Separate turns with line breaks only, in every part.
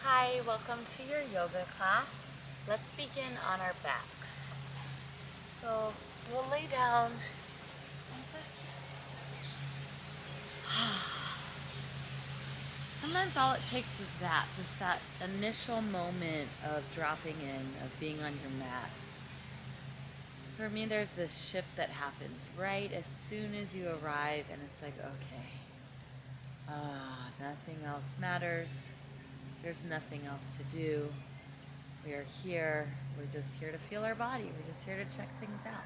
Hi, welcome to your yoga class. Let's begin on our backs. So we'll lay down and just... Sometimes all it takes is that, just that initial moment of dropping in, of being on your mat. For me, there's this shift that happens right as soon as you arrive, and it's like, okay, nothing else matters. There's nothing else to do. We are here. We're just here to feel our body. We're just here to check things out.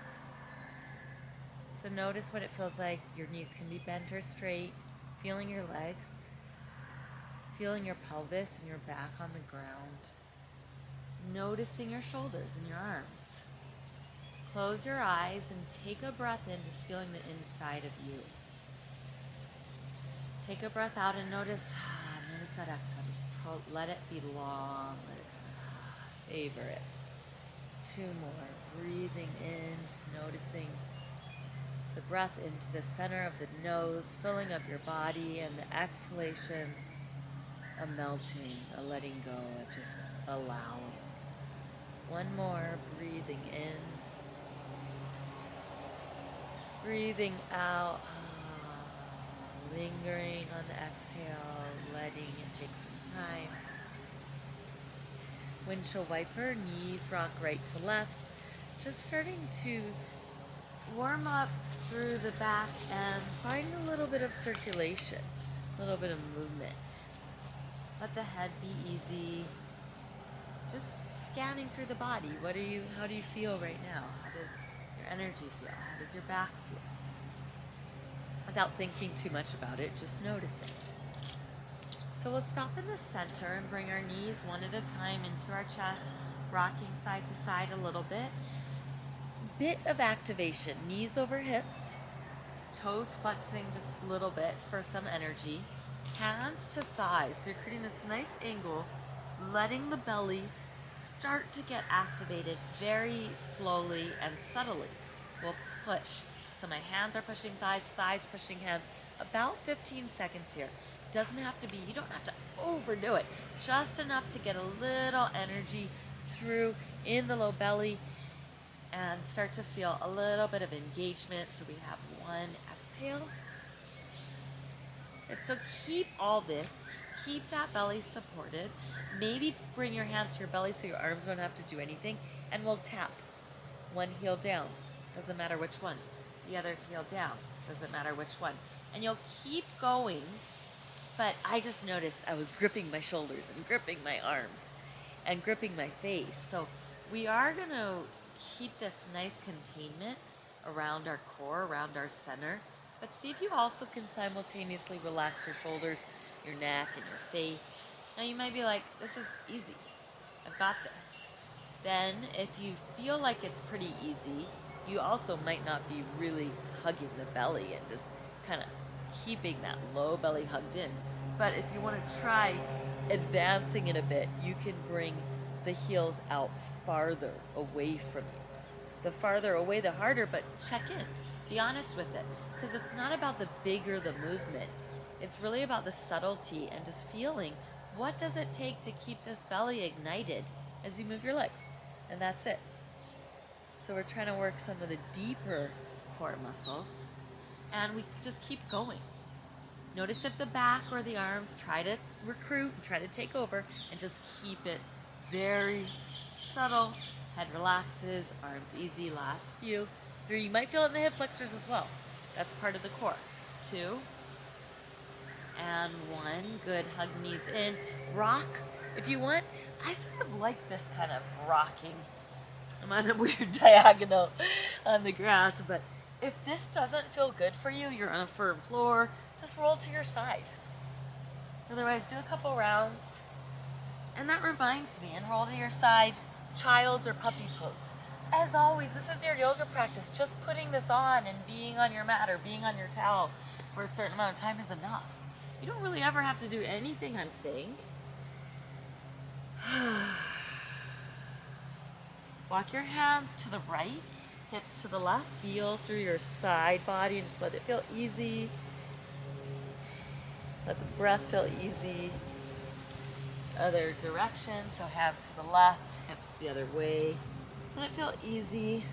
So notice what it feels like. Your knees can be bent or straight. Feeling your legs. Feeling your pelvis and your back on the ground. Noticing your shoulders and your arms. Close your eyes and take a breath in, just feeling the inside of you. Take a breath out and notice that exhale. Just let it be long. Let it savor it. 2 more. Breathing in, just noticing the breath into the center of the nose, filling up your body, and the exhalation, a melting, a letting go, a just allowing. 1 more. Breathing in. Breathing out. Lingering on the exhale, letting it take some time. Windshield wiper, knees rock right to left. Just starting to warm up through the back and find a little bit of circulation, a little bit of movement. Let the head be easy. Just scanning through the body. How do you feel right now? How does your energy feel? How does your back feel? Without thinking too much about it, just noticing. So we'll stop in the center and bring our knees one at a time into our chest, rocking side to side a little bit. Bit of activation, knees over hips, toes flexing just a little bit for some energy. Hands to thighs, so you're creating this nice angle, letting the belly start to get activated very slowly and subtly. We'll push. So my hands are pushing thighs, thighs pushing hands. About 15 seconds here. Doesn't have to be, you don't have to overdo it. Just enough to get a little energy through in the low belly and start to feel a little bit of engagement. So we have 1 exhale. And so keep all this. Keep that belly supported. Maybe bring your hands to your belly so your arms don't have to do anything. And we'll tap. 1 heel down. Doesn't matter which one. The other heel down. Doesn't matter which one. And you'll keep going, but I just noticed I was gripping my shoulders and gripping my arms and gripping my face. So we are going to keep this nice containment around our core, around our center, but see if you also can simultaneously relax your shoulders, your neck, and your face. Now you might be like, this is easy. I've got this. Then if you feel like it's pretty easy, you also might not be really hugging the belly and just kind of keeping that low belly hugged in. But if you want to try advancing it a bit, you can bring the heels out farther away from you. The farther away, the harder, but check in. Be honest with it. Because it's not about the bigger the movement. It's really about the subtlety and just feeling what does it take to keep this belly ignited as you move your legs. And that's it. So we're trying to work some of the deeper core muscles, and we just keep going. Notice if the back or the arms try to recruit, try to take over, and just keep it very subtle. Head relaxes, arms easy, last few. 3, you might feel it in the hip flexors as well. That's part of the core. 2, and 1, good, hug knees in. Rock, if you want. I sort of like this kind of rocking. I'm on a weird diagonal on the grass, but if this doesn't feel good for you, you're on a firm floor, just roll to your side. Otherwise, do a couple rounds. And that reminds me, and roll to your side, child's or puppy pose. As always, this is your yoga practice. Just putting this on and being on your mat or being on your towel for a certain amount of time is enough. You don't really ever have to do anything I'm saying. Walk your hands to the right, hips to the left. Feel through your side body and just let it feel easy. Let the breath feel easy. other direction. So hands to the left, hips the other way. Let it feel easy.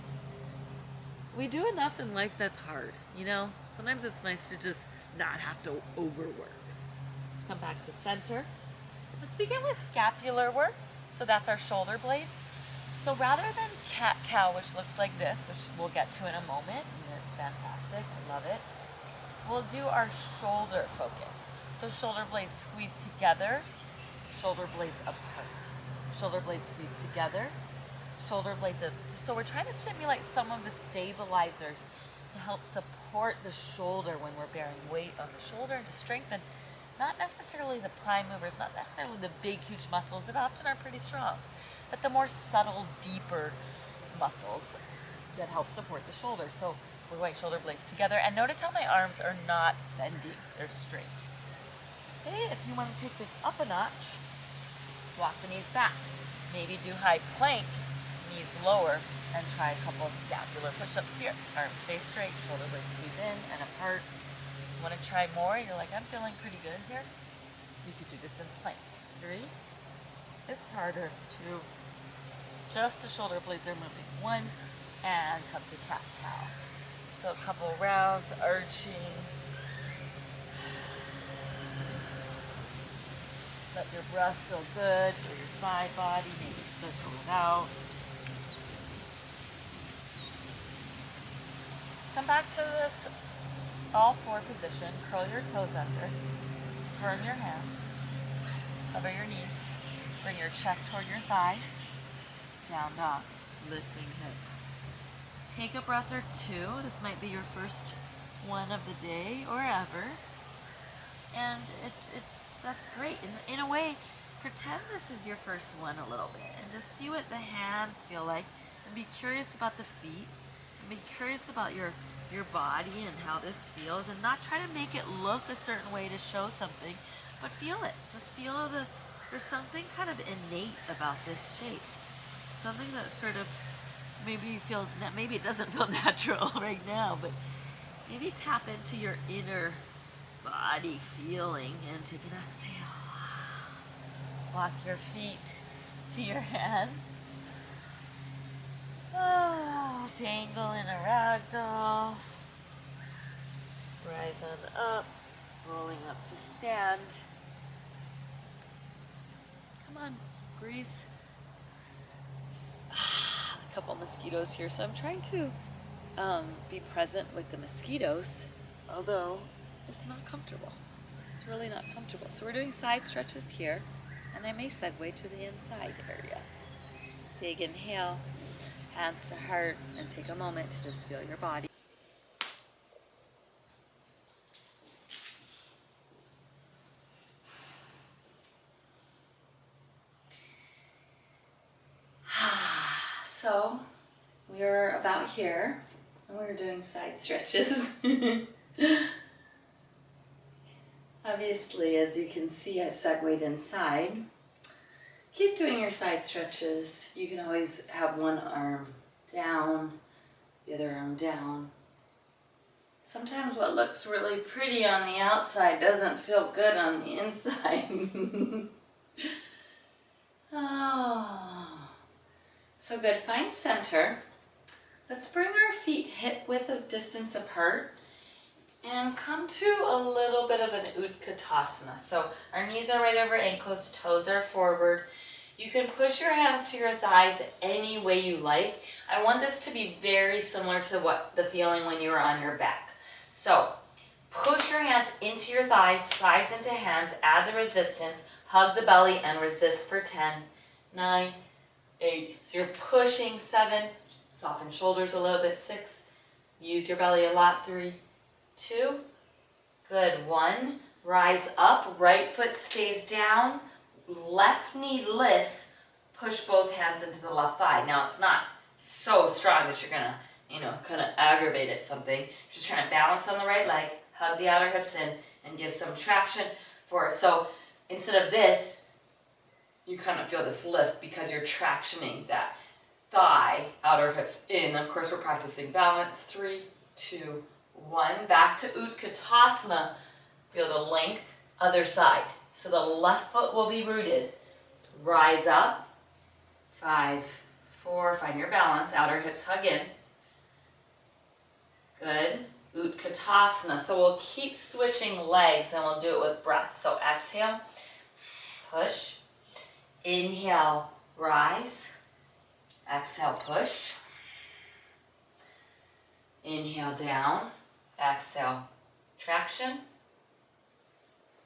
We do enough in life that's hard, you know? Sometimes it's nice to just not have to overwork. Come back to center. Let's begin with scapular work. So that's our shoulder blades. So rather than cat-cow, which looks like this, which we'll get to in a moment, and it's fantastic, I love it, we'll do our shoulder focus. So shoulder blades squeeze together, shoulder blades apart. Shoulder blades squeeze together, shoulder blades up. So we're trying to stimulate some of the stabilizers to help support the shoulder when we're bearing weight on the shoulder and to strengthen not necessarily the prime movers, not necessarily the big, huge muscles that often are pretty strong, but the more subtle, deeper muscles that help support the shoulder. So we're going shoulder blades together, and notice how my arms are not bending, they're straight. Okay, if you want to take this up a notch, walk the knees back. Maybe do high plank, knees lower, and try a couple of scapular push-ups here. Arms stay straight, shoulder blades squeeze in and apart. Want to try more? You're like, I'm feeling pretty good here. You could do this in plank. 3. It's harder. 2. Just the shoulder blades are moving. 1, and come to cat-cow. So a couple rounds, arching. Let your breath feel good for your side body. Maybe circle it out. Come back to this all 4 position. Curl your toes under. Firm your hands. Cover your knees. Bring your chest toward your thighs. Down dog. Lifting hips. Take a breath or 2. This might be your first one of the day or ever. And that's great. In a way, pretend this is your first one a little bit. And just see what the hands feel like. And be curious about the feet. And be curious about your body and how this feels, and not try to make it look a certain way to show something, but feel it. Just feel there's something kind of innate about this shape. Something that sort of maybe feels, maybe it doesn't feel natural right now, but maybe tap into your inner body feeling and take an exhale. Walk your feet to your hands. Oh, dangle in a ragdoll. Rise on up, rolling up to stand. Come on, breeze. A couple mosquitoes here, so I'm trying to be present with the mosquitoes, although it's not comfortable. It's really not comfortable. So we're doing side stretches here, and I may segue to the inside area. Big inhale. Hands to heart, and take a moment to just feel your body. So we're about here, and we're doing side stretches. Obviously, as you can see, I've segued inside. Keep doing your side stretches. You can always have one arm down, the other arm down. Sometimes what looks really pretty on the outside doesn't feel good on the inside. Oh, so good. Find center. Let's bring our feet hip width of distance apart and come to a little bit of an Utkatasana. So our knees are right over ankles, toes are forward. You can push your hands to your thighs any way you like. I want this to be very similar to what the feeling when you were on your back. So push your hands into your thighs, thighs into hands, add the resistance, hug the belly and resist for 10, 9, 8. So you're pushing 7, soften shoulders a little bit, 6, use your belly a lot, 3, 2, good, 1, rise up, right foot stays down, left knee lifts, push both hands into the left thigh. Now it's not so strong that you're gonna, kind of aggravate at something. Just trying to balance on the right leg, hug the outer hips in, and give some traction for it. So instead of this, you kind of feel this lift because you're tractioning that thigh, outer hips in. Of course, we're practicing balance. 3, 2, 1. Back to Utkatasana. Feel the length, other side. So the left foot will be rooted. rise up. 5, 4, find your balance. Outer hips hug in. Good. Utkatasana. So we'll keep switching legs and we'll do it with breath. So exhale, push. Inhale, rise. Exhale, push. Inhale, down. Exhale, traction.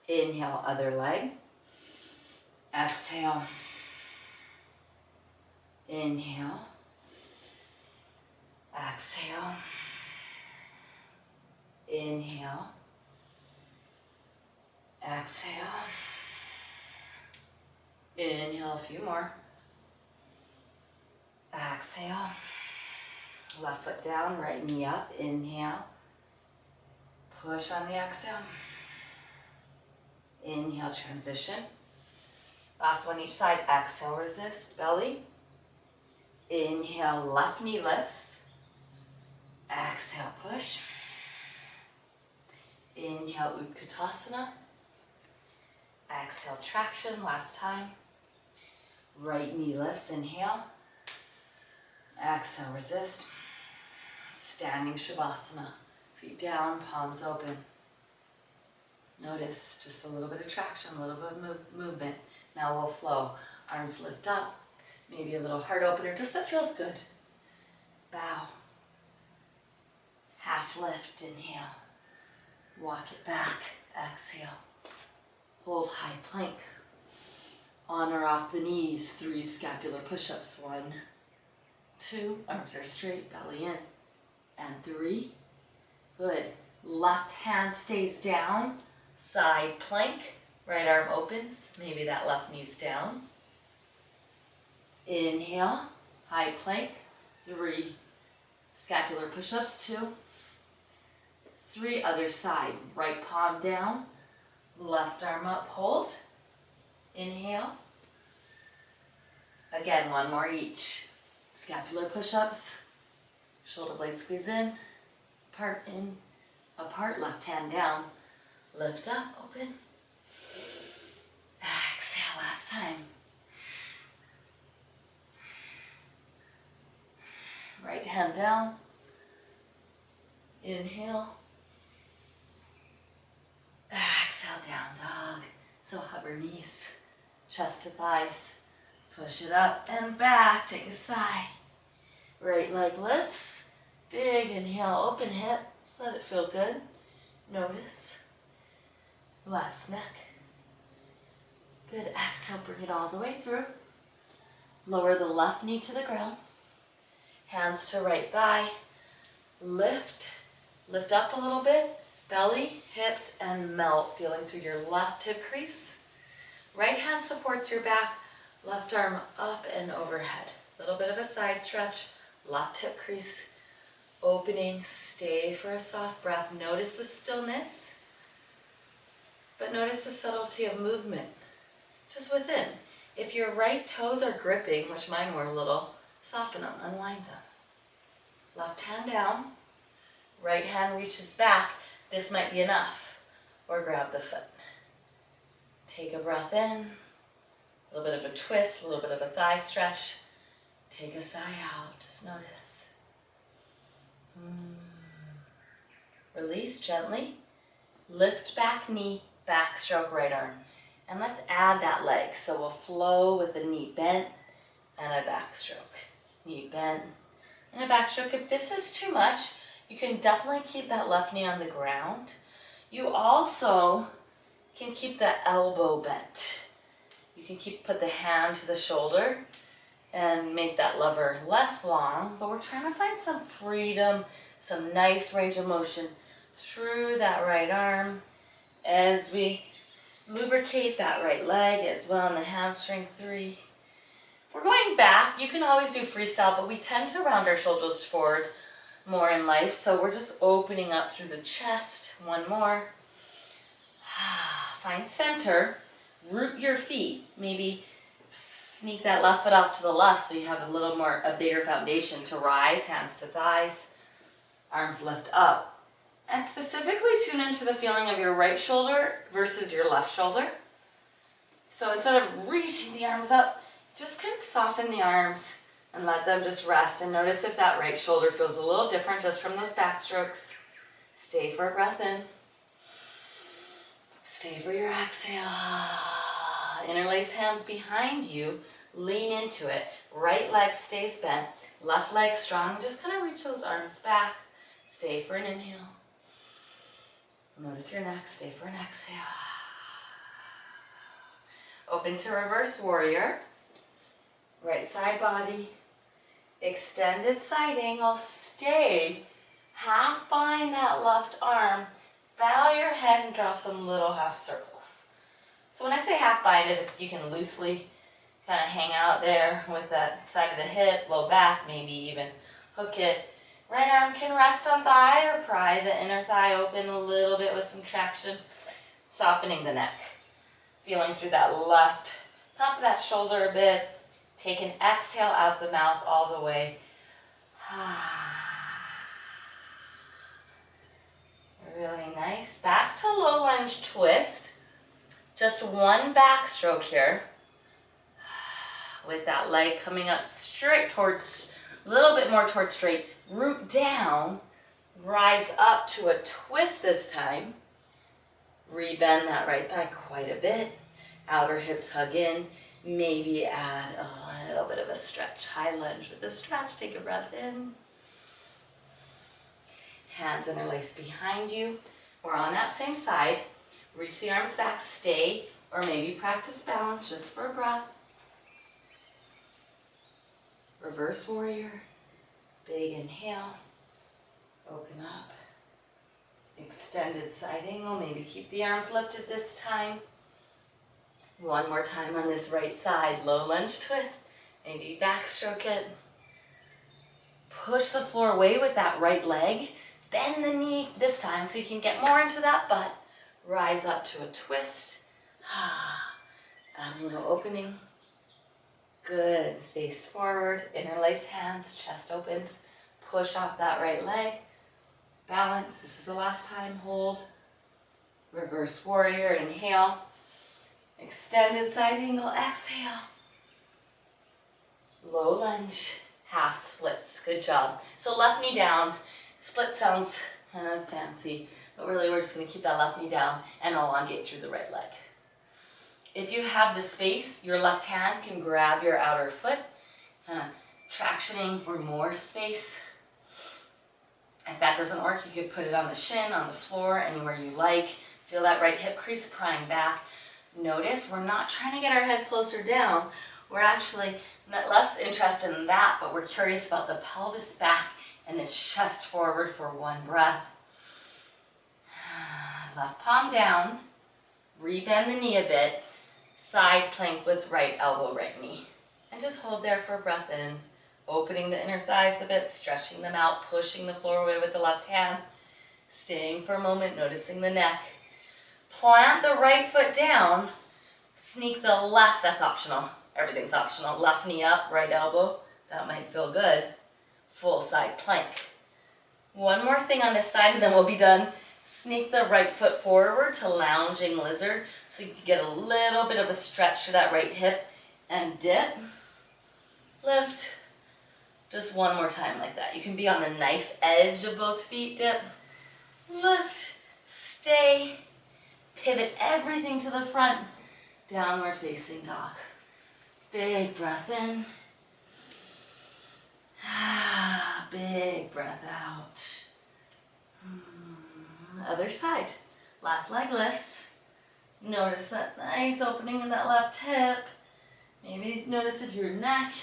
Inhale, other leg. Exhale. Inhale. Exhale. Inhale. Exhale. Inhale, a few more. Exhale. Left foot down, right knee up. Inhale. Push on the exhale. Inhale, transition. Last one each side. Exhale, resist, belly. Inhale, left knee lifts. Exhale, push. Inhale, Utkatasana. Exhale, traction. Last time. Right knee lifts. Inhale. Exhale, resist. Standing Savasana. Feet down, palms open. Notice just a little bit of traction, a little bit of movement. Now we'll flow. Arms lift up. Maybe a little heart opener, just that feels good. Bow. Half lift, inhale. Walk it back, exhale. Hold high plank. On or off the knees, 3 scapular push-ups. 1, 2, arms are straight, belly in. And 3, good. Left hand stays down, side plank. Right arm opens, maybe that left knee's down. Inhale, high plank, 3 scapular push-ups, 2, 3, other side, right palm down, left arm up, hold, inhale. Again, 1 more each. Scapular push-ups, shoulder blade squeeze in, apart, left hand down, lift up, open. Exhale, last time. Right hand down. Inhale. Exhale, down dog. So hover knees, chest to thighs. Push it up and back. Take a sigh. Right leg lifts. Big inhale, open hip. Just let it feel good. Notice. Relax neck. Good. Exhale, bring it all the way through. Lower the left knee to the ground. Hands to right thigh. Lift. Lift up a little bit. Belly, hips, and melt. Feeling through your left hip crease. Right hand supports your back. Left arm up and overhead. Little bit of a side stretch. Left hip crease. Opening. Stay for a soft breath. Notice the stillness. But notice the subtlety of movement. Just within. If your right toes are gripping, which mine were a little, soften them, unwind them. Left hand down, right hand reaches back. This might be enough. Or grab the foot. Take a breath in, a little bit of a twist, a little bit of a thigh stretch. Take a sigh out, just notice. Release gently. Lift back knee, backstroke right arm. And let's add that leg. So we'll flow with a knee bent and a backstroke. Knee bent and a backstroke. If this is too much, you can definitely keep that left knee on the ground. You also can keep the elbow bent. You can put the hand to the shoulder and make that lever less long, but we're trying to find some freedom, some nice range of motion through that right arm as we lubricate that right leg as well in the hamstring. 3. If we're going back, you can always do freestyle, but we tend to round our shoulders forward more in life, so we're just opening up through the chest. 1 more. Find center, root your feet, maybe sneak that left foot off to the left so you have a bigger foundation to rise, hands to thighs, arms lift up. And specifically tune into the feeling of your right shoulder versus your left shoulder.
So instead of reaching the arms up, just kind of soften the arms and let them just rest. And notice if that right shoulder feels a little different just from those back strokes. Stay for a breath in. Stay for your exhale. Interlace hands behind you. Lean into it. Right leg stays bent. Left leg strong. Just kind of reach those arms back. Stay for an inhale. Notice your neck. Stay for an exhale. Open to reverse warrior. Right side body. Extended side angle. Stay. Half bind that left arm. Bow your head and draw some little half circles. So when I say half bind it, you can loosely kind of hang out there with that side of the hip, low back, maybe even hook it. Right arm can rest on thigh or pry the inner thigh open a little bit with some traction. Softening the neck. Feeling through that left top of that shoulder a bit. Take an exhale out the mouth all the way. Really nice. Back to low lunge twist. Just one backstroke here. With that leg coming up straight towards, a little bit more towards straight. Root down. Rise up to a twist this time. Rebend that right thigh quite a bit. Outer hips hug in. Maybe add a little bit of a stretch. High lunge with a stretch. Take a breath in. Hands interlace behind you. Or on that same side. Reach the arms back. Stay. Or maybe practice balance just for a breath. Reverse warrior. Big inhale. Open up. Extended side angle. Maybe keep the arms lifted this time. One more time on this right side. Low lunge twist. Maybe backstroke it. Push the floor away with that right leg. Bend the knee this time so you can get more into that butt. Rise up to a twist. Add a little opening. Good. Face forward. Interlace hands. Chest opens. Push off that right leg. Balance. This is the last time. Hold. Reverse warrior. Inhale. Extended side angle. Exhale. Low lunge. Half splits. Good job. So left knee down. Split sounds kind of fancy, but really we're just going to keep that left knee down and elongate through the right leg. If you have the space, your left hand can grab your outer foot, kind of tractioning for more space. If that doesn't work, you could put it on the shin, on the floor, anywhere you like. Feel that right hip crease prying back. Notice we're not trying to get our head closer down. We're actually not less interested in that, but we're curious about the pelvis back and the chest forward for one breath. Left palm down. Rebend the knee a bit. Side plank with right elbow, right knee. And just hold there for a breath in. Opening the inner thighs a bit, stretching them out, pushing the floor away with the left hand. Staying for a moment, noticing the neck. Plant the right foot down. Sneak the left, that's optional. Everything's optional. Left knee up, right elbow. That might feel good. Full side plank. One more thing on this side and then we'll be done. Sneak the right foot forward to lounging lizard so you can get a little bit of a stretch to that right hip and dip. Lift. Just one more time like that. You can be on the knife edge of both feet. Dip. Lift. Stay. Pivot everything to the front. Downward facing dog. Big breath in. Big breath out. Other side. Left leg lifts. Notice that nice opening in that left hip. Maybe notice if your neck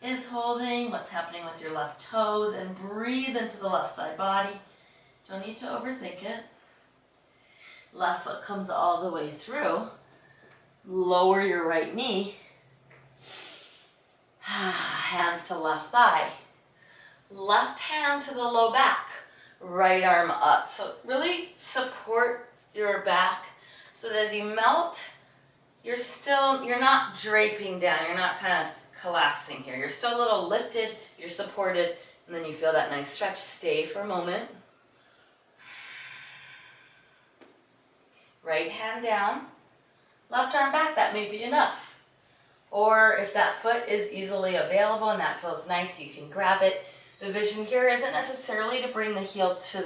is holding, what's happening with your left toes, and breathe into the left side body. Don't need to overthink it. Left foot comes all the way through. Lower your right knee. Hands to left thigh. Left hand to the low back. Right arm up. So really support your back so that as you melt, you're not draping down. You're not kind of collapsing here. You're still a little lifted. You're supported. And then you feel that nice stretch. Stay for a moment. Right hand down. Left arm back. That that may be enough. Or if that foot is easily available and that feels nice, you can grab it. The vision here isn't necessarily to bring the heel to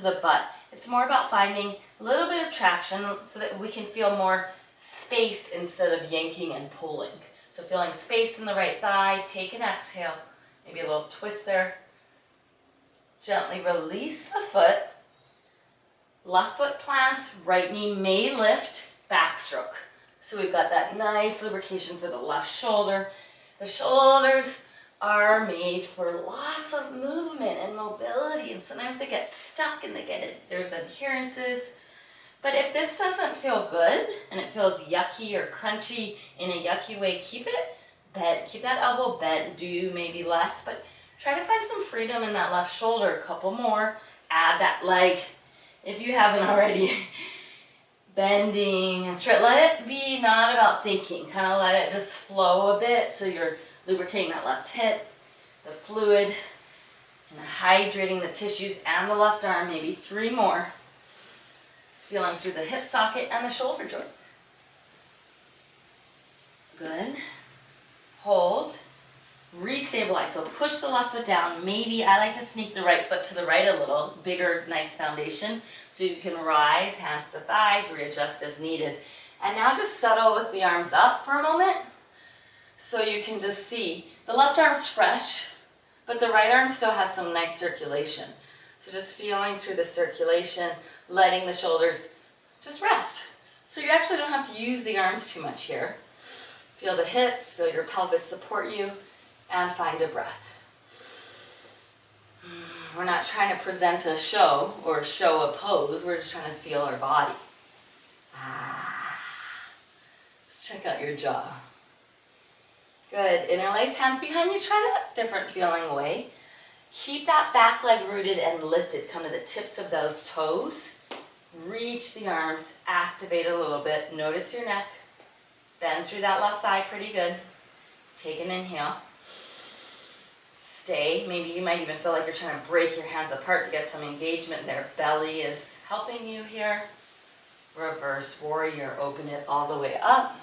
the butt. It's more about finding a little bit of traction so that we can feel more space instead of yanking and pulling. So feeling space in the right thigh, take an exhale, maybe a little twist there. Gently release the foot. Left foot plants, right knee may lift, backstroke. So we've got that nice lubrication for the left shoulder. The shoulders are made for lots of movement and mobility, and sometimes they get stuck and there's adherences. But if this doesn't feel good and it feels yucky or crunchy in a yucky way, keep it bent. Keep that elbow bent. Do maybe less, but try to find some freedom in that left shoulder. A couple more. Add that leg if you haven't already. Bending and straight. Let it be not about thinking. Kind of let it just flow a bit so you're lubricating that left hip, the fluid, and hydrating the tissues and the left arm. Maybe 3 more. Just feeling through the hip socket and the shoulder joint. Good. Hold. Restabilize. So push the left foot down. Maybe I like to sneak the right foot to the right a little. Bigger, nice foundation. So you can rise, hands to thighs, readjust as needed. And now just settle with the arms up for a moment. So you can just see the left arm's fresh, but the right arm still has some nice circulation. So just feeling through the circulation, letting the shoulders just rest. So you actually don't have to use the arms too much here. Feel the hips, feel your pelvis support you, and find a breath. We're not trying to present a show or show a pose. We're just trying to feel our body. Let's check out your jaw. Good. Interlace hands behind you. Try that different feeling way. Keep that back leg rooted and lifted. Come to the tips of those toes. Reach the arms. Activate a little bit. Notice your neck. Bend through that left thigh pretty good. Take an inhale. Stay. Maybe you might even feel like you're trying to break your hands apart to get some engagement there. Belly is helping you here. Reverse warrior. Open it all the way up.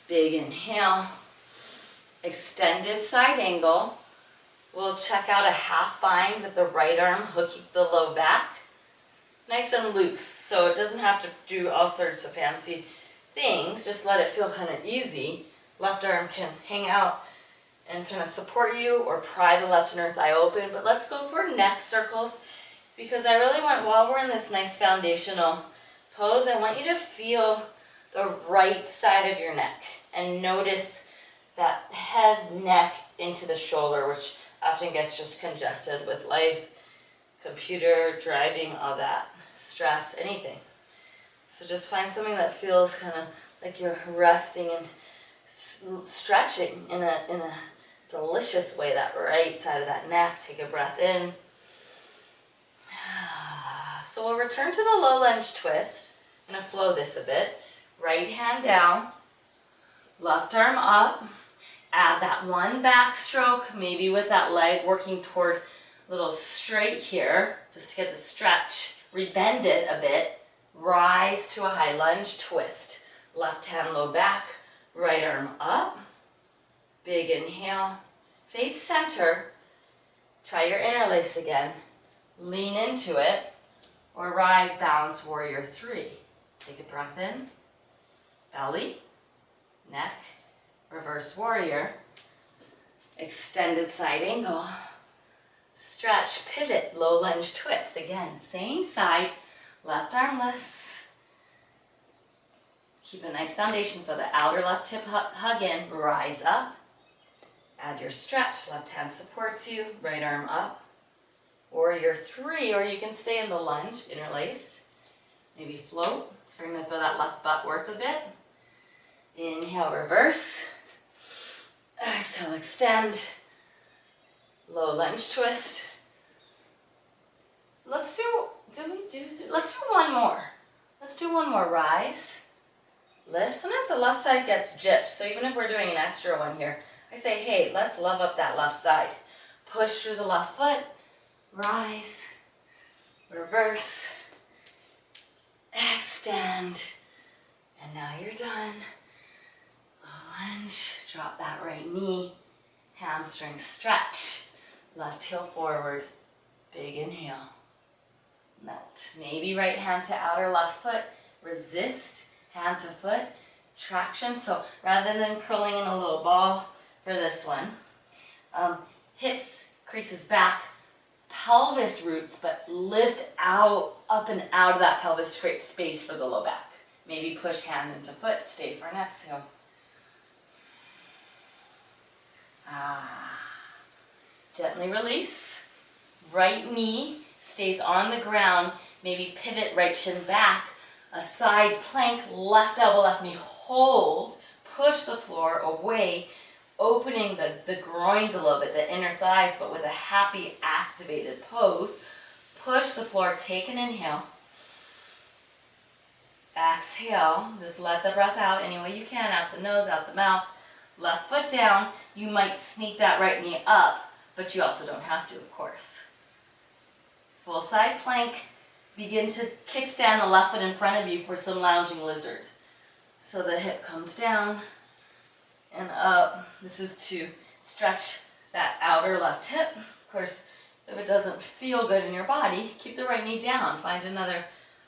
Big inhale. Extended side angle. We'll check out a half bind with the right arm hooking the low back. Nice and loose, so it doesn't have to do all sorts of fancy things. Just let it feel kind of easy. Left arm can hang out and kind of support you or pry the left inner thigh open. But let's go for neck circles, because I really want, while we're in this nice foundational pose, I want you to feel the right side of your neck and notice that head, neck into the shoulder, which often gets just congested with life, computer, driving, all that, stress, anything. So just find something that feels kind of like you're resting and stretching in a delicious way, that right side of that neck. Take a breath in. So we'll return to the low lunge twist. I'm going to flow this a bit. Right hand down, left arm up. Add that one backstroke, maybe with that leg working toward a little straight here, just to get the stretch. Rebend it a bit. Rise to a high lunge twist. Left hand low back, right arm up. Big inhale. Face center. Try your interlace again. Lean into it. Or rise, balance, warrior 3. Take a breath in. Belly, neck, reverse warrior, extended side angle, stretch, pivot, low lunge twist. Again, same side, left arm lifts. Keep a nice foundation for the outer left hip hug in, rise up. Add your stretch, left hand supports you, right arm up. Warrior 3, or you can stay in the lunge, interlace. Maybe float, starting to feel that left butt work a bit. Inhale, reverse. Exhale, extend. Low lunge twist. Let's do one more. Let's do one more. Rise, lift. Sometimes the left side gets gypped, so even if we're doing an extra one here, I say, hey, let's love up that left side. Push through the left foot. Rise, reverse, extend. And now you're done. lunge, drop that right knee, hamstring stretch, left heel forward, big inhale, melt. Maybe right hand to outer left foot, resist, hand to foot, traction. So rather than curling in a little ball for this one, hips, creases back, pelvis roots, but lift out, up and out of that pelvis to create space for the low back. Maybe push hand into foot, stay for an exhale. Gently release. Right knee stays on the ground. Maybe pivot right shin back. A side plank, left elbow, left knee. Hold. Push the floor away, opening the groins a little bit, the inner thighs, but with a happy, activated pose. Push the floor. Take an inhale. Exhale. Just let the breath out any way you can. Out the nose, out the mouth. Left foot down. You might sneak that right knee up, but you also don't have to, of course. Full side plank. Begin to kickstand the left foot in front of you for some lounging lizard. So the hip comes down and up. This is to stretch that outer left hip. Of course, if it doesn't feel good in your body, keep the right knee down. Find another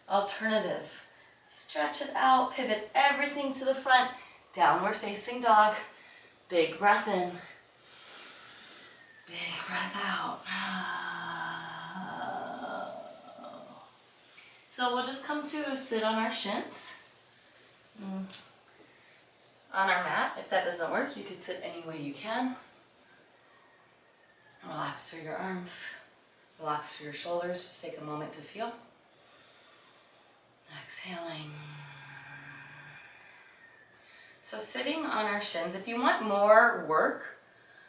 alternative. Stretch it out, pivot everything to the front. Downward facing dog. Big breath in. Big breath out. So we'll just come to sit on our shins. On our mat. If that doesn't work, you could sit any way you can. Relax through your arms. Relax through your shoulders. Just take a moment to feel. Exhaling. So sitting on our shins, if you want more work,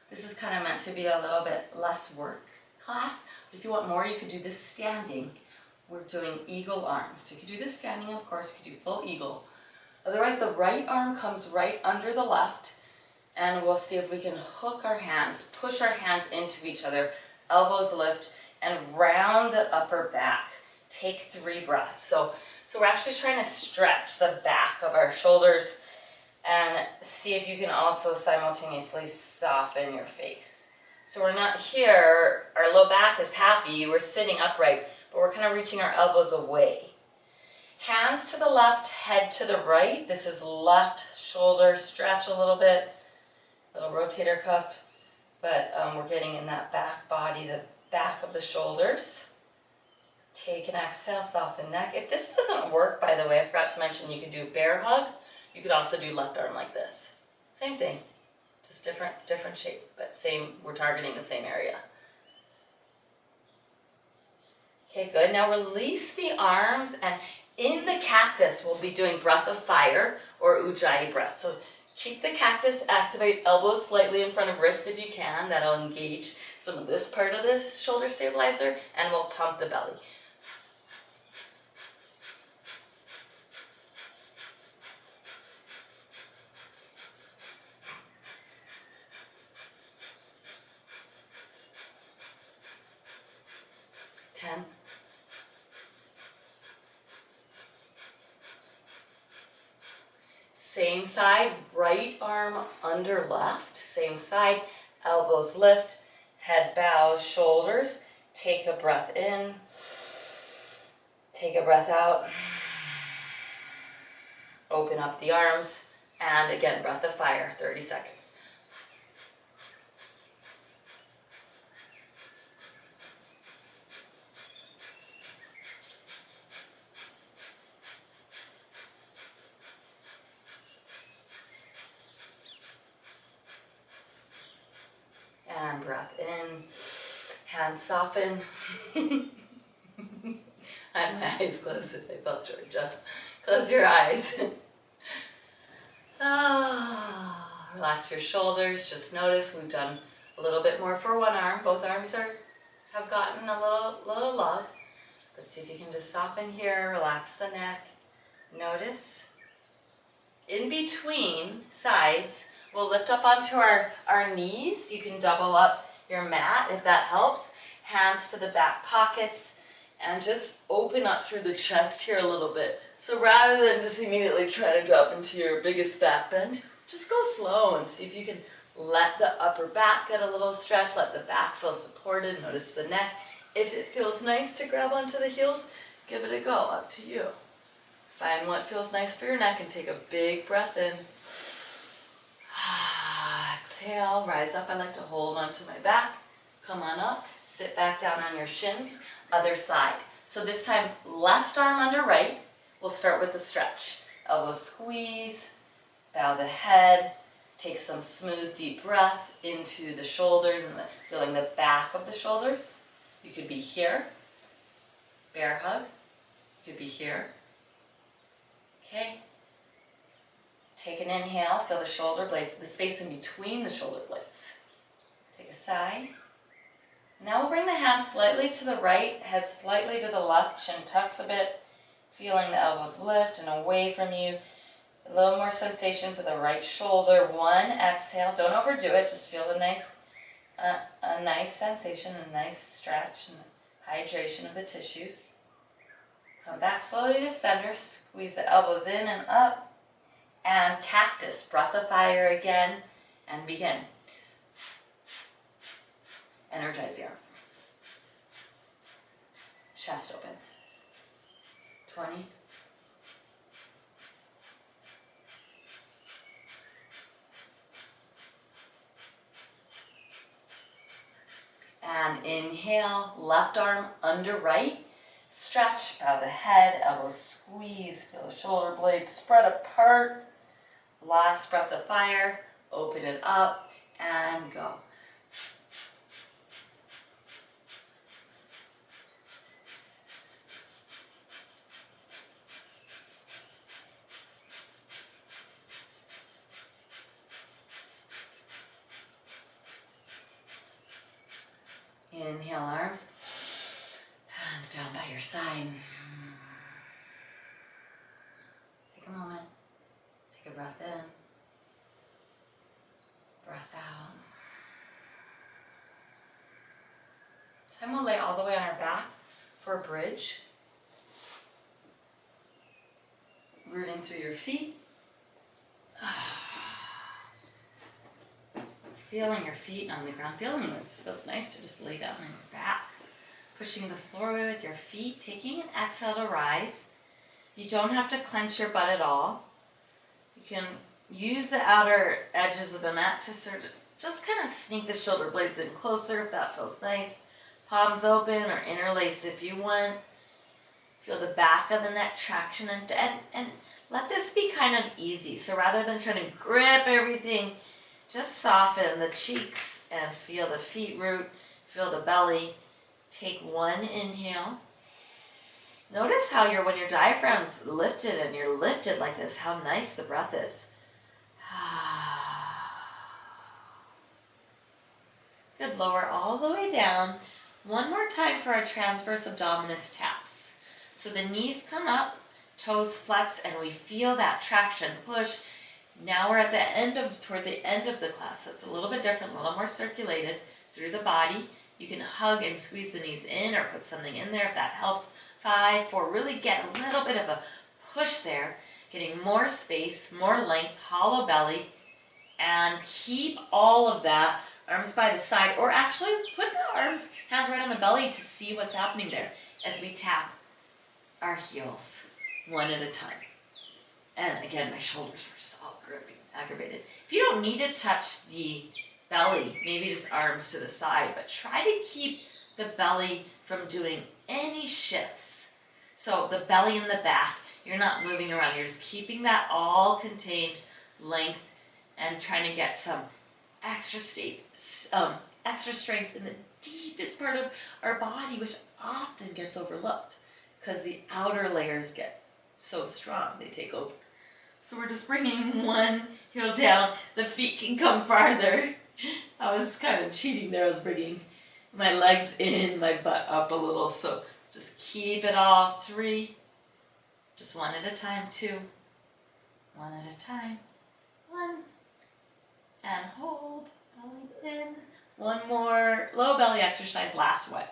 this is kind of meant to be a little bit less work class. But if you want more, you could do this standing. We're doing eagle arms. So you could do this standing, of course, you could do full eagle. Otherwise, the right arm comes right under the left, and we'll see if we can hook our hands, push our hands into each other, elbows lift, and round the upper back. Take 3 breaths. So we're actually trying to stretch the back of our shoulders and see if you can also simultaneously soften your face. So we're not here, our low back is happy, we're sitting upright, but we're kind of reaching our elbows away. Hands to the left, head to the right. This is left shoulder stretch a little bit, little rotator cuff, but we're getting in that back body, the back of the shoulders. Take an exhale, soften neck. If this doesn't work, by the way, I forgot to mention you could do bear hug. You could also do left arm like this. Same thing, just different shape, but same, we're targeting the same area. Okay, good. Now release the arms, and in the cactus, we'll be doing breath of fire or ujjayi breath. So keep the cactus, activate elbows slightly in front of wrists if you can. That'll engage some of this part of the shoulder stabilizer, and we'll pump the belly. Same side, right arm under left. Same side, elbows lift, head bows, shoulders. Take a breath in, take a breath out. Open up the arms, and again, breath of fire, 30 seconds. And breath in, hands soften. I had my eyes closed if I felt Georgia. Close your eyes. Relax your shoulders. Just notice we've done a little bit more for one arm. Both arms have gotten a little love. Let's see if you can just soften here. Relax the neck. Notice. In between sides, we'll lift up onto our knees. You can double up your mat if that helps. Hands to the back pockets, and just open up through the chest here a little bit. So rather than just immediately try to drop into your biggest back bend, just go slow and see if you can let the upper back get a little stretch, let the back feel supported, notice the neck. If it feels nice to grab onto the heels, give it a go, up to you. Find what feels nice for your neck and take a big breath in. Exhale, rise up. I like to hold onto my back. Come on up, sit back down on your shins. Other side. So this time, left arm under right. We'll start with the stretch. Elbow squeeze, bow the head, take some smooth, deep breaths into the shoulders and feeling the back of the shoulders. You could be here, bear hug. You could be here. Okay. Take an inhale, feel the shoulder blades, the space in between the shoulder blades. Take a sigh. Now we'll bring the hands slightly to the right, head slightly to the left, chin tucks a bit, feeling the elbows lift and away from you. A little more sensation for the right shoulder. One, exhale, don't overdo it, just feel a nice sensation, a nice stretch and hydration of the tissues. Come back slowly to center, squeeze the elbows in and up, and cactus, breath of fire again, and begin. Energize the arms. Chest open. 20. And inhale, left arm under right. Stretch, bow the head, elbows squeeze, feel the shoulder blades spread apart. Last breath of fire, open it up and go. Inhale, arms, hands down by your side. Take a moment, take a breath in, breath out. This time we'll lay all the way on our back for a bridge. Rooting through your feet. Feeling your feet on the ground, feeling this. Feels nice to just lay down on your back. Pushing the floor away with your feet, taking an exhale to rise. You don't have to clench your butt at all. You can use the outer edges of the mat to sort of just kind of sneak the shoulder blades in closer if that feels nice. Palms open or interlace if you want. Feel the back of the neck traction and let this be kind of easy. So rather than trying to grip everything, just soften the cheeks and feel the feet root, feel the belly. Take one inhale. Notice how when your diaphragm's lifted and you're lifted like this, how nice the breath is. Good, lower all the way down. One more time for our transverse abdominis taps. So the knees come up, toes flex, and we feel that traction push. Now we're at toward the end of the class, so it's a little bit different, a little more circulated through the body. You can hug and squeeze the knees in or put something in there if that helps. 5, 4, really get a little bit of a push there, getting more space, more length, hollow belly, and keep all of that, arms by the side, or actually put the hands right on the belly to see what's happening there as we tap our heels one at a time. And again, my shoulders were just all aggravated. If you don't need to touch the belly, maybe just arms to the side, but try to keep the belly from doing any shifts. So the belly in the back, you're not moving around, you're just keeping that all contained length and trying to get some extra strength in the deepest part of our body, which often gets overlooked because the outer layers get so strong, they take over. So we're just bringing one heel down. The feet can come farther. I was kind of cheating there. I was bringing my legs in, my butt up a little. So just keep it all. 3. Just one at a time. 2. One at a time. 1. And hold. Belly in. One more low belly exercise. Last one.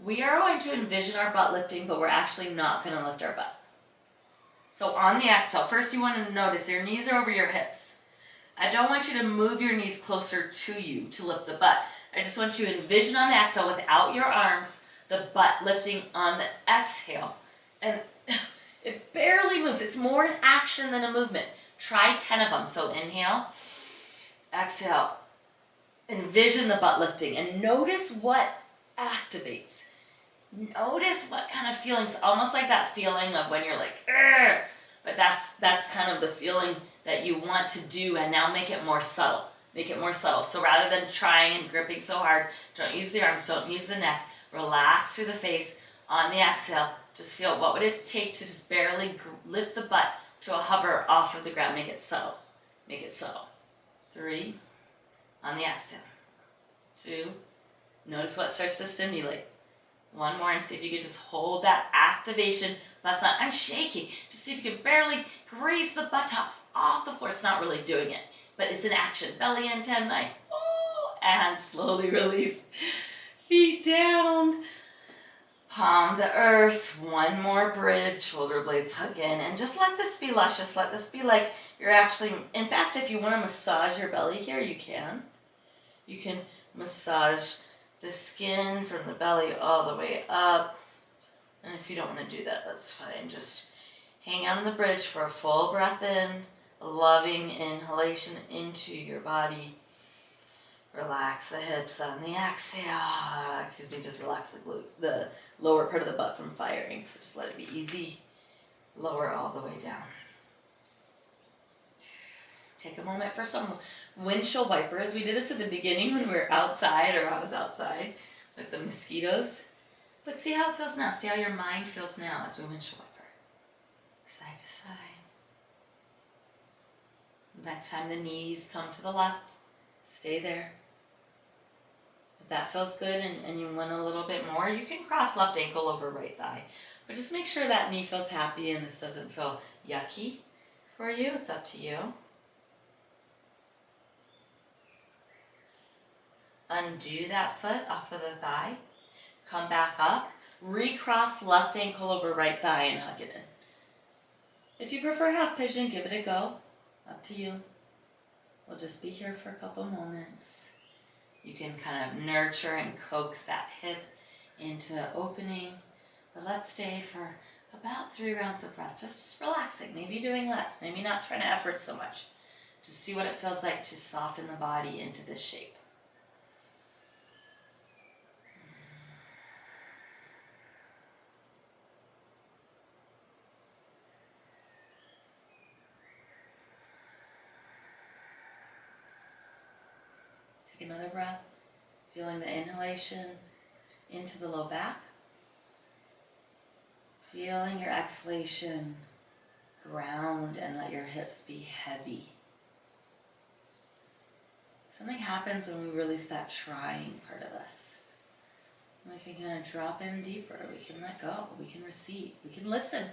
We are going to envision our butt lifting, but we're actually not going to lift our butt. So on the exhale, first you want to notice your knees are over your hips. I don't want you to move your knees closer to you to lift the butt. I just want you to envision on the exhale without your arms, the butt lifting on the exhale. And it barely moves. It's more an action than a movement. Try 10 of them. So inhale, exhale. Envision the butt lifting and notice what activates. Notice what kind of feelings, almost like that feeling of when you're like, "Argh!" But that's kind of the feeling that you want to do, and now make it more subtle. Make it more subtle. So rather than trying and gripping so hard, don't use the arms, don't use the neck. Relax through the face. On the exhale, just feel what would it take to just barely lift the butt to a hover off of the ground. Make it subtle. Make it subtle. 3. On the exhale. 2. Notice what starts to stimulate. 1 more, and see if you can just hold that activation. That's not, I'm shaking. Just see if you can barely graze the buttocks off the floor. It's not really doing it, but it's an action. Belly in, 10, 9. Oh, and slowly release. Feet down. Palm the earth. 1 more bridge. Shoulder blades hug in. And just let this be luscious. Let this be like you're actually, in fact, if you want to massage your belly here, you can. You can massage the skin from the belly all the way up. And if you don't want to do that, that's fine. Just hang out on the bridge for a full breath in, a loving inhalation into your body. Relax the hips on the exhale. Excuse me, just relax the glute, the lower part of the butt from firing. So just let it be easy. Lower all the way down. Take a moment for some windshield wipers. We did this at the beginning when we were outside, or I was outside with the mosquitoes. But see how it feels now. See how your mind feels now as we windshield wiper. Side to side. Next time the knees come to the left, stay there. If that feels good and you want a little bit more, you can cross left ankle over right thigh. But just make sure that knee feels happy and this doesn't feel yucky for you. It's up to you. Undo that foot off of the thigh. Come back up. Recross left ankle over right thigh and hug it in. If you prefer half pigeon, give it a go. Up to you. We'll just be here for a couple moments. You can kind of nurture and coax that hip into opening. But let's stay for about 3 rounds of breath. Just relaxing. Maybe doing less. Maybe not trying to effort so much. Just see what it feels like to soften the body into this shape. Take another breath, feeling the inhalation into the low back. Feeling your exhalation ground and let your hips be heavy. Something happens when we release that trying part of us. We can kind of drop in deeper. We can let go. We can receive. We can listen.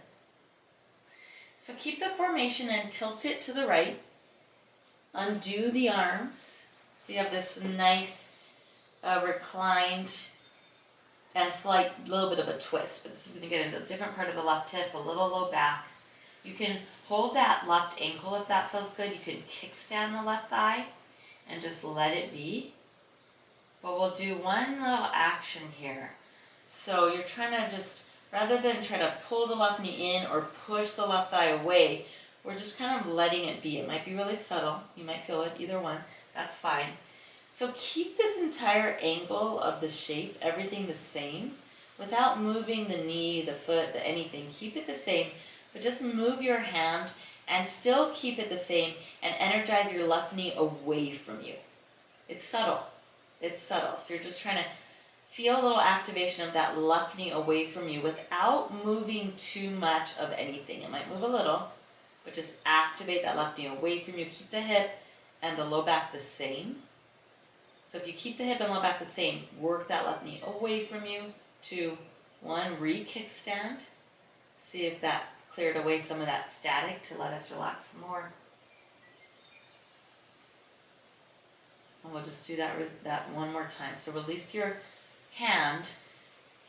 So keep the formation and tilt it to the right. Undo the arms. So you have this nice reclined and slight little bit of a twist, but this is going to get into a different part of the left hip, a little low back. You can hold that left ankle if that feels good. You can kickstand the left thigh and just let it be. But we'll do one little action here. So you're trying to just, rather than try to pull the left knee in or push the left thigh away, we're just kind of letting it be. It might be really subtle. You might feel it, either one. That's fine. So keep this entire angle of the shape, everything the same, without moving the knee, the foot, the anything. Keep it the same, but just move your hand and still keep it the same and energize your left knee away from you. It's subtle. It's subtle. So you're just trying to feel a little activation of that left knee away from you without moving too much of anything. It might move a little, but just activate that left knee away from you. Keep the hip and the low back the same. So if you keep the hip and low back the same, work that left knee away from you. 2, 1, re-kickstand. See if that cleared away some of that static to let us relax more. And we'll just do that one more time. So release your hand.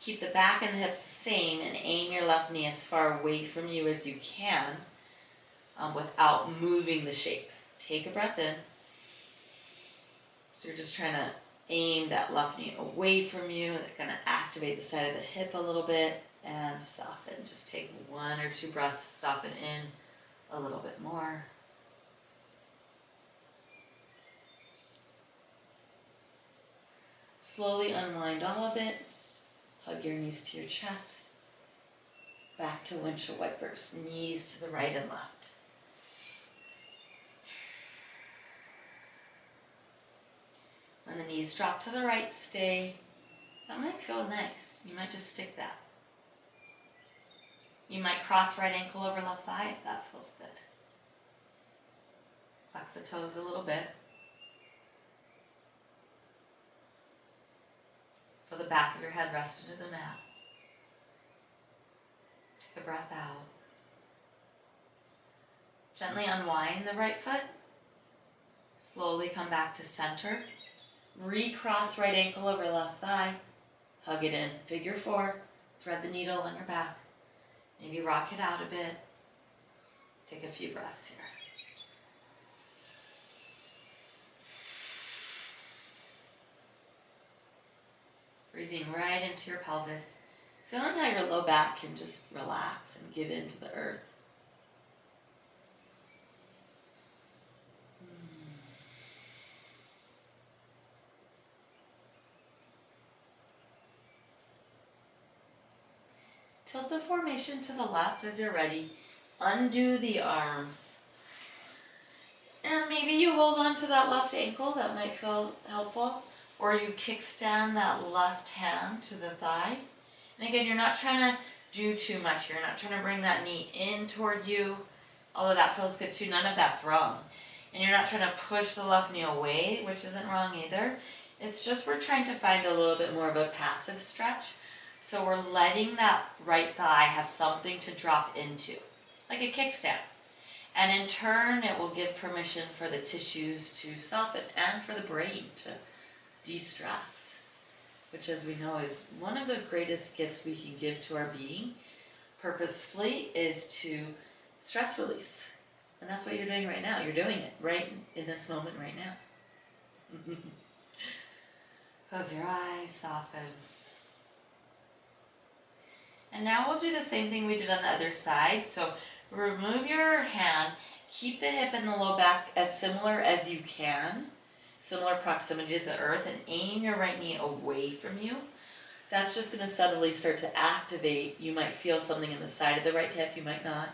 Keep the back and the hips the same and aim your left knee as far away from you as you can without moving the shape. Take a breath in. So you're just trying to aim that left knee away from you. That's going to activate the side of the hip a little bit and soften. Just take 1 or 2 breaths to soften in a little bit more. Slowly unwind all of it. Hug your knees to your chest. Back to windshield wipers. Knees to the right and left. When the knees drop to the right, stay. That might feel nice. You might just stick that. You might cross right ankle over left thigh if that feels good. Flex the toes a little bit. Feel the back of your head rest into the mat. Take a breath out. Gently unwind the right foot. Slowly come back to center. Recross right ankle over left thigh. Hug it in. Figure 4. Thread the needle on your back. Maybe rock it out a bit. Take a few breaths here. Breathing right into your pelvis. Feeling how your low back can just relax and give in to the earth. Tilt the formation to the left as you're ready. Undo the arms. And maybe you hold on to that left ankle. That might feel helpful. Or you kickstand that left hand to the thigh. And again, you're not trying to do too much. You're not trying to bring that knee in toward you. Although that feels good too. None of that's wrong. And you're not trying to push the left knee away, which isn't wrong either. It's just we're trying to find a little bit more of a passive stretch. So we're letting that right thigh have something to drop into, like a kickstand. And in turn, it will give permission for the tissues to soften and for the brain to de-stress, which, as we know, is one of the greatest gifts we can give to our being purposefully, is to stress release. And that's what you're doing right now. You're doing it right in this moment right now. Close your eyes, soften. And now we'll do the same thing we did on the other side. So remove your hand, keep the hip and the low back as similar as you can, similar proximity to the earth, and aim your right knee away from you. That's just going to subtly start to activate. You might feel something in the side of the right hip, you might not.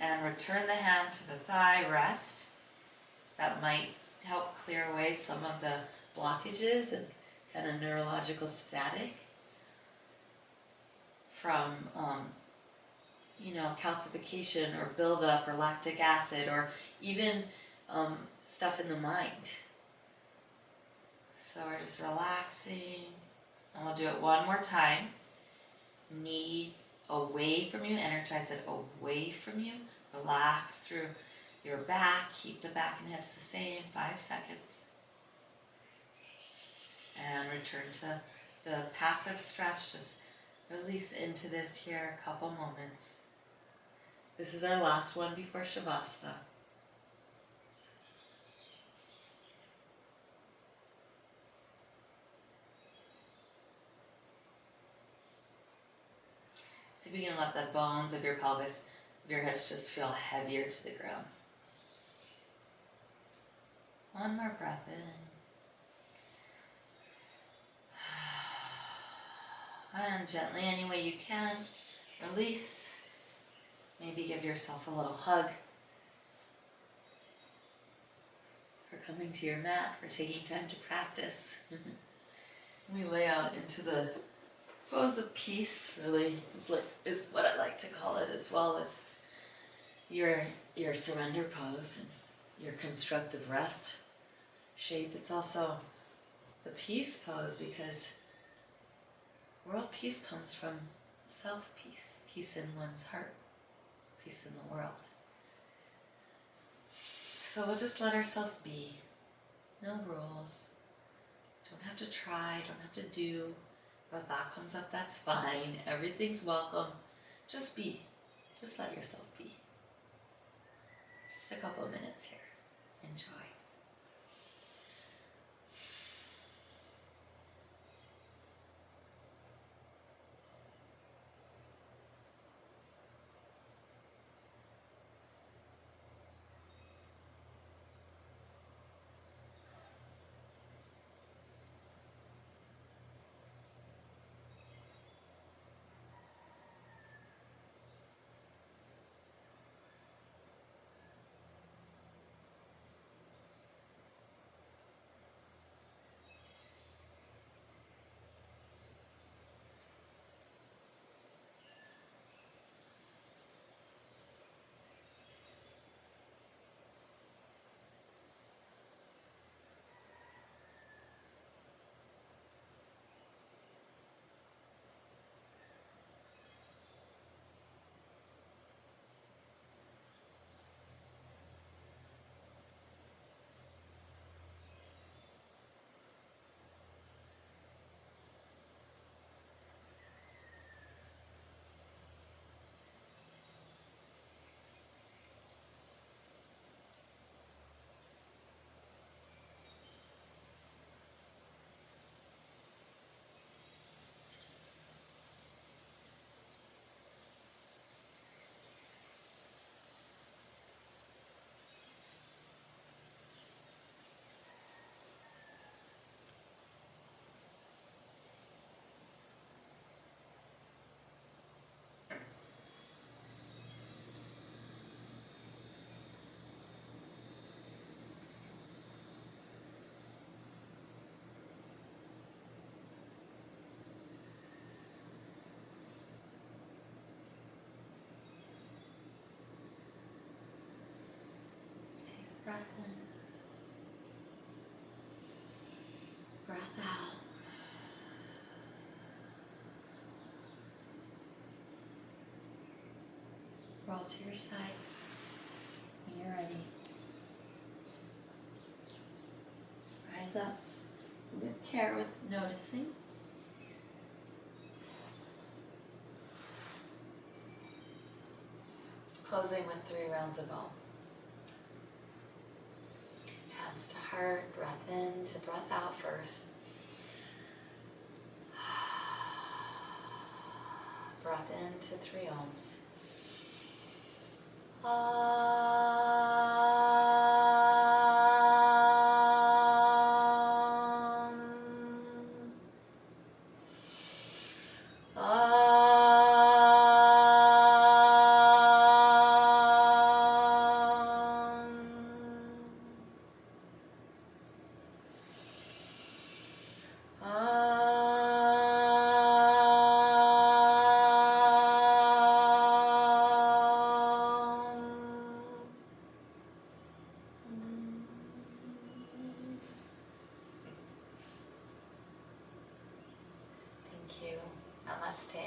And return the hand to the thigh, rest. That might help clear away some of the blockages and kind of neurological static from, calcification or buildup or lactic acid or even stuff in the mind. So we're just relaxing, and we'll do it one more time. Knee away from you, energize it away from you. Relax through your back, keep the back and hips the same, 5 seconds. And return to the passive stretch. Just release into this here a couple moments. This is our last one before Shavasana. See if we can let the bones of your pelvis, of your hips, just feel heavier to the ground. One more breath in. And gently, any way you can, release. Maybe give yourself a little hug for coming to your mat, for taking time to practice. We lay out into the pose of peace, really, is what I like to call it, as well as your surrender pose and your constructive rest shape. It's also the peace pose, because world peace comes from self-peace, peace in one's heart, peace in the world. So we'll just let ourselves be. No rules.
Don't have to try, don't have to do. If a thought comes up, that's fine. Everything's welcome. Just be. Just let yourself be. Just a couple of minutes here. Enjoy. Breath in, breath out. Roll to your side when you're ready. Rise up with care, with noticing. Closing with 3 rounds of Om. Hands to heart, breath in to breath out first. Breath in to 3 Oms. Thank you. Namaste.